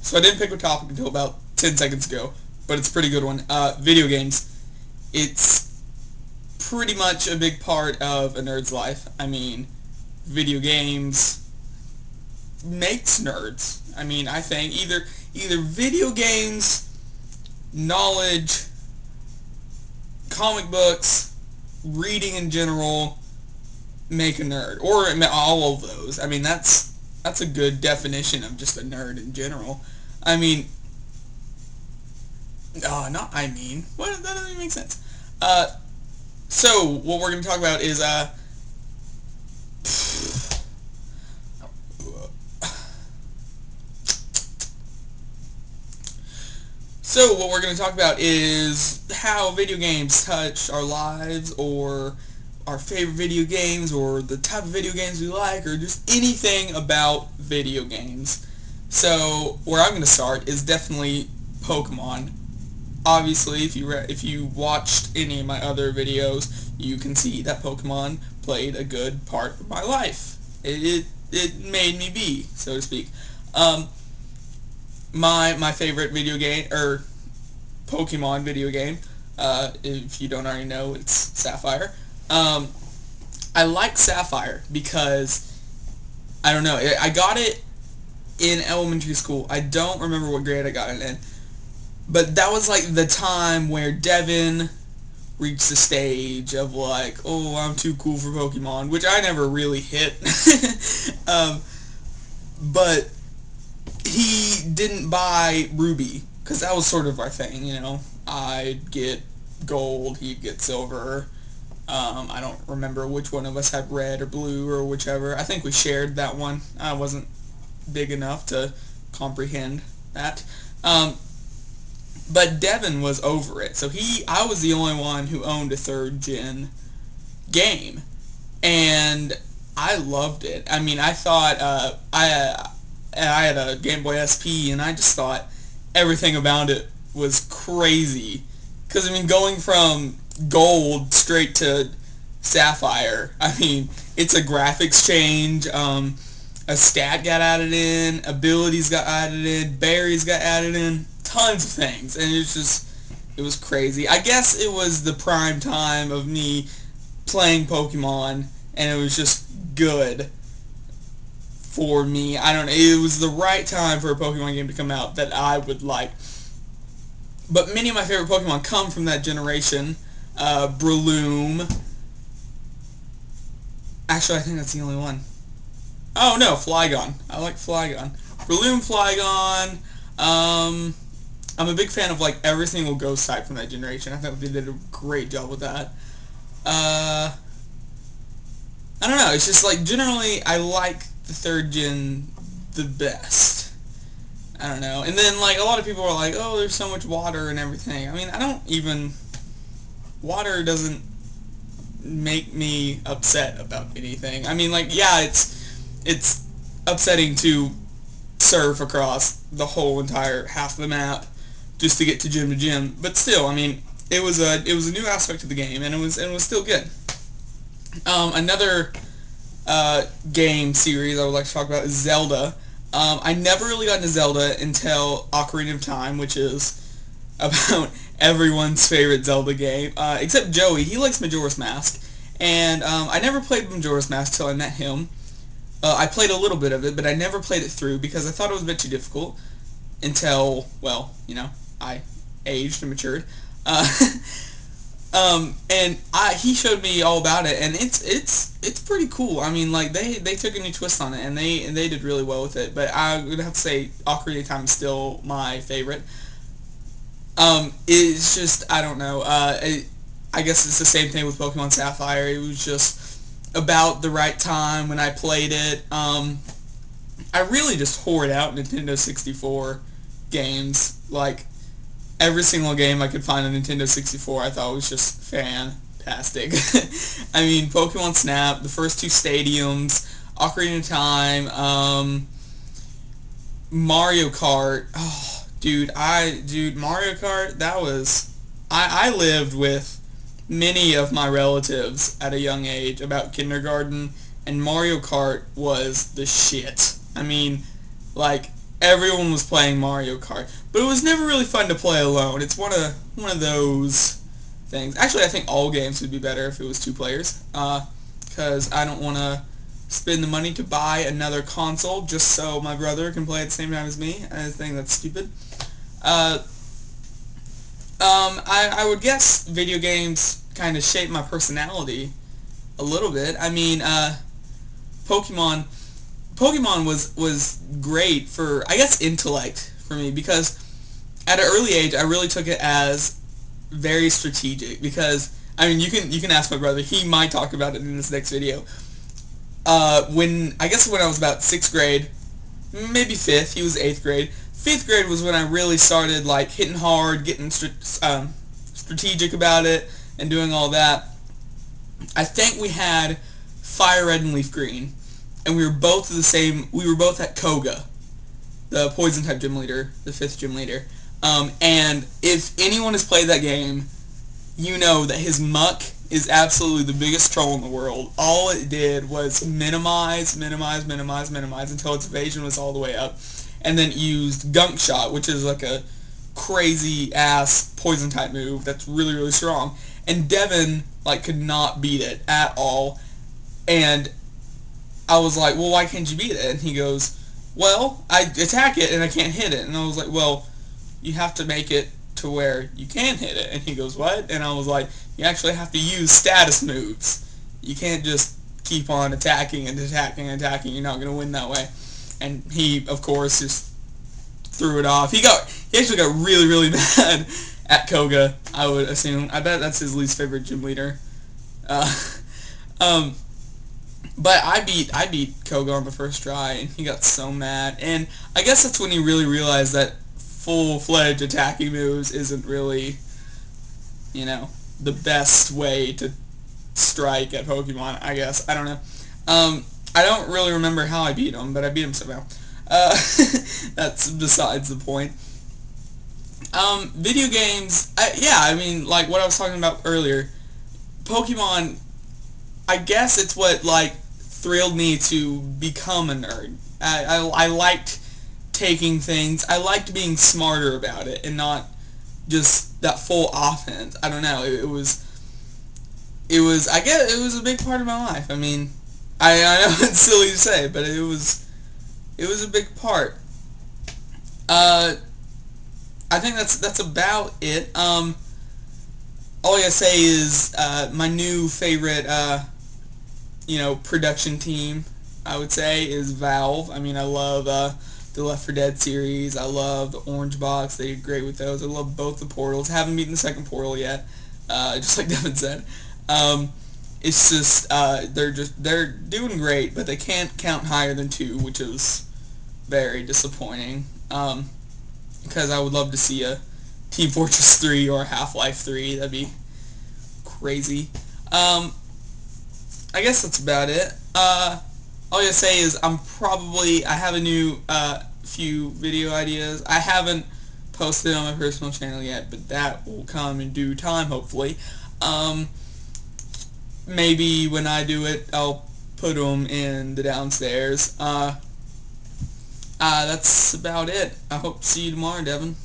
So I didn't pick a topic until about 10 seconds ago, but it's a pretty good one. Video games. It's pretty much a big part of a nerd's life. I mean, video games makes nerds. I mean, I think either video games, knowledge, comic books, reading in general make a nerd, or all of those. I mean, that's a good definition of just a nerd in general. I mean, not I mean. What? That doesn't even make sense. So what we're going to talk about is So what we're going to talk about is how video games touch our lives, or our favorite video games, or the type of video games we like, or just anything about video games. So where I'm going to start is definitely Pokemon. Obviously, if you watched any of my other videos, you can see that Pokemon played a good part of my life. It made me be, so to speak. My favorite video game, or Pokemon video game, if you don't already know, it's Sapphire. I like Sapphire because, I don't know, I got it in elementary school. I don't remember what grade I got it in, but that was like the time where Devin reached the stage of like, oh, I'm too cool for Pokemon, which I never really hit. But he didn't buy Ruby, because that was sort of our thing, you know. I'd get gold, he'd get silver. I don't remember which one of us had red or blue or whichever. I think we shared that one. I wasn't big enough to comprehend that. But Devin was over it, so I was the only one who owned a 3rd gen game, and I loved it. I mean, I thought I had a Game Boy SP, and I just thought everything about it was crazy. Because, I mean, going from gold straight to Sapphire, I mean, it's a graphics change, a stat got added in, abilities got added in, berries got added in, tons of things, and it was crazy. I guess it was the prime time of me playing Pokemon, and it was just good for me. I don't know, it was the right time for a Pokemon game to come out that I would like. But many of my favorite Pokemon come from that generation. Breloom. Actually, I think that's the only one. Oh no, Flygon. I like Flygon. Breloom, Flygon. I'm a big fan of like every single ghost type from that generation. I think they did a great job with that. I don't know, it's just like generally I like the 3rd gen the best. I don't know. And then like a lot of people are like, oh, there's so much water and everything. I mean, water doesn't make me upset about anything. I mean, like, yeah, it's upsetting to surf across the whole entire half of the map just to get to gym, but still, I mean, it was a new aspect of the game, and it was still good. Another game series I would like to talk about is Zelda. I never really got into Zelda until Ocarina of Time, which is about everyone's favorite Zelda game, except Joey. He likes Majora's Mask, and I never played Majora's Mask till I met him. I played a little bit of it, but I never played it through because I thought it was a bit too difficult until, well, you know, I aged and matured. And he showed me all about it, and it's pretty cool. I mean, like, they took a new twist on it, and they did really well with it. But I would have to say Ocarina of Time is still my favorite. It's just, I don't know. I guess it's the same thing with Pokemon Sapphire. It was just about the right time when I played it. I really just hoard out Nintendo 64 games. Like, every single game I could find on Nintendo 64 I thought was just fantastic. I mean, Pokemon Snap, the first 2 stadiums, Ocarina of Time, Mario Kart. Oh, dude, Mario Kart, that was... I lived with many of my relatives at a young age, about kindergarten, and Mario Kart was the shit. I mean, like, everyone was playing Mario Kart, but it was never really fun to play alone. It's one of those things. Actually, I think all games would be better if it was 2 players, because I don't want to spend the money to buy another console just so my brother can play at the same time as me. I think that's stupid. I would guess video games kind of shape my personality a little bit. I mean, Pokemon was great for, I guess, intellect for me, because at an early age I really took it as very strategic, because I mean, you can ask my brother, he might talk about it in this next video. When I was about 6th grade, maybe 5th, he was 8th grade. 5th grade was when I really started like hitting hard, getting strategic about it, and doing all that. I think we had Fire Red and Leaf Green, and we were both at Koga, the Poison type gym leader, the 5th gym leader. And if anyone has played that game, you know that his muck is absolutely the biggest troll in the world. All it did was minimize until its evasion was all the way up, and then used Gunk Shot, which is like a crazy ass poison type move that's really, really strong. And Devin like could not beat it at all. And I was like, well, why can't you beat it? And he goes, well, I attack it and I can't hit it. And I was like, well, you have to make it to where you can hit it. And he goes, what? And I was like, you actually have to use status moves. You can't just keep on attacking and attacking and attacking. You're not going to win that way. And he, of course, just threw it off. He actually got really, really mad at Koga, I would assume. I bet that's his least favorite gym leader. But I beat Koga on the first try, and he got so mad. And I guess that's when he really realized that full-fledged attacking moves isn't really, the best way to strike at Pokemon, I guess. I don't know. I don't really remember how I beat him, but I beat him somehow. That's besides the point. Video games, like what I was talking about earlier, Pokemon, I guess it's what, thrilled me to become a nerd. I liked taking things, I liked being smarter about it, and not just that full offense. I don't know, it was a big part of my life. I mean, I know it's silly to say, but it was a big part. I think that's about it. All I gotta say is my new favorite production team, I would say, is Valve. I mean, I love the Left 4 Dead series. I love the Orange Box. They did great with those. I love both the Portals. Haven't beaten the second Portal yet, just like Devin said. It's just they're doing great, but they can't count higher than 2, which is very disappointing. Because I would love to see a Team Fortress 3 or Half-Life 3. That'd be crazy. I guess that's about it. All I gotta say is I have a new few video ideas. I haven't posted on my personal channel yet, but that will come in due time, hopefully. Maybe when I do it, I'll put them in the downstairs. That's about it. I hope to see you tomorrow, Devin.